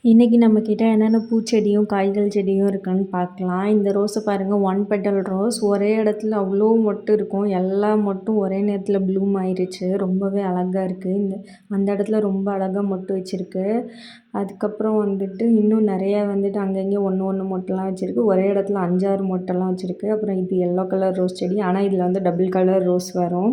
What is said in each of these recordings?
இன்னைக்கு நம்மக்கிட்ட என்னென்ன பூச்செடியும், காய்கள் செடியும் இருக்குன்னு பார்க்கலாம். இந்த ரோஸ பாருங்க, ஒன் பெட்டல் ரோஸ். ஒரே இடத்துல அவ்ளோ மொட்டு இருக்கும். எல்லா மொட்டும் ஒரே நேரத்துல ப்ளூம் ஆயிருச்சு. ரொம்பவே அழகா இருக்கு. அந்த இடத்துல ரொம்ப அழகா மொட்டு வச்சிருக்கு. அதுக்கப்புறம் வந்துட்டு இன்னும் நிறைய வந்துட்டு அங்கங்கே ஒன்று ஒன்று மொட்டெல்லாம் வச்சிருக்கு. ஒரே இடத்துல 5, 6 மொட்டெல்லாம் வச்சிருக்கு. அப்புறம் இது எல்லோ கலர் ரோஸ் செடி. ஆனால் இதில் வந்து டபுள் கலர் ரோஸ் வரும்.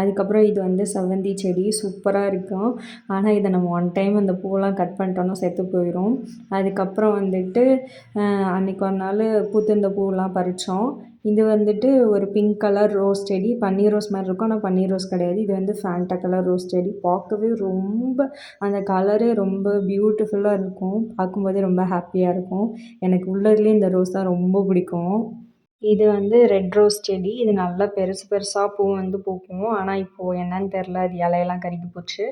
அதுக்கப்புறம் இது வந்து செவ்வந்தி செடி. சூப்பராக இருக்கும். ஆனால் இதை நம்ம ஒன் டைம் அந்த பூவெல்லாம் கட் பண்ணிட்டோம்னா செத்து போயிடும். அதுக்கப்புறம் வந்துட்டு அன்றைக்கி ஒரு நாள் பூத்திருந்த பூவெல்லாம் பறித்தோம். இது வந்துட்டு ஒரு பிங்க் கலர் ரோஸ் செடி. பன்னீர் ரோஸ் மாதிரி இருக்கும், ஆனால் பன்னீர் ரோஸ் கிடையாது. இது வந்து ஃபேண்டா கலர் ரோஸ் செடி. பார்க்கவே ரொம்ப அந்த கலரே ரொம்ப பியூட்டிஃபுல்லாக இருக்கும். பார்க்கும்போதே ரொம்ப ஹாப்பியாக இருக்கும். எனக்கு உள்ளதுலேயே இந்த ரோஸ் தான் ரொம்ப பிடிக்கும். இது வந்து ரெட் ரோஸ் செடி. இது நல்லா பெருசு பெருசாக பூ வந்து பூக்கும். ஆனால் இப்போது என்னன்னு தெரில, அது இலையெல்லாம் கருகி போச்சு.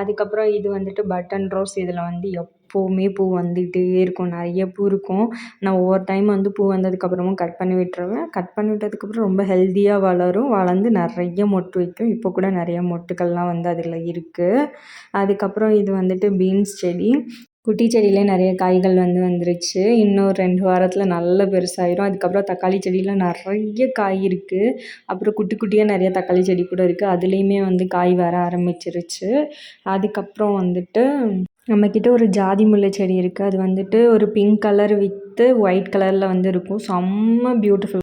அதுக்கப்புறம் இது வந்துட்டு பட்டன் ரோஸ். இதில் வந்து எப்போவுமே பூ வந்துகிட்டே இருக்கும். நிறைய பூ இருக்கும். நான் ஒவ்வொரு டைம் வந்து பூ வந்ததுக்கப்புறமும் கட் பண்ணி விட்டுருவேன். கட் பண்ணி விட்டதுக்கப்புறம் ரொம்ப ஹெல்த்தியாக வளரும். வளர்ந்து நிறைய மொட்டு வைக்கும். இப்போ கூட நிறைய மொட்டுக்கள்லாம் வந்து அதில் இருக்குது. அதுக்கப்புறம் இது வந்துட்டு பீன்ஸ் செடி. குட்டி செடியிலே நிறைய காய்கள் வந்து வந்துருச்சு. இன்னும் 2 வாரத்தில் நல்ல பெருசாயிரும். அதுக்கப்புறம் தக்காளி செடியில் நிறைய காய் இருக்குது. அப்புறம் குட்டி குட்டியாக நிறைய தக்காளி செடி கூட இருக்குது. அதுலேயுமே வந்து காய் வர ஆரம்பிச்சிருச்சு. அதுக்கப்புறம் வந்துட்டு நம்மக்கிட்ட ஒரு ஜாதி முல்லை செடி இருக்குது. அது வந்துட்டு ஒரு பிங்க் கலர் வித்து ஒயிட் கலரில் வந்து இருக்கும். செம்ம பியூட்டிஃபுல்.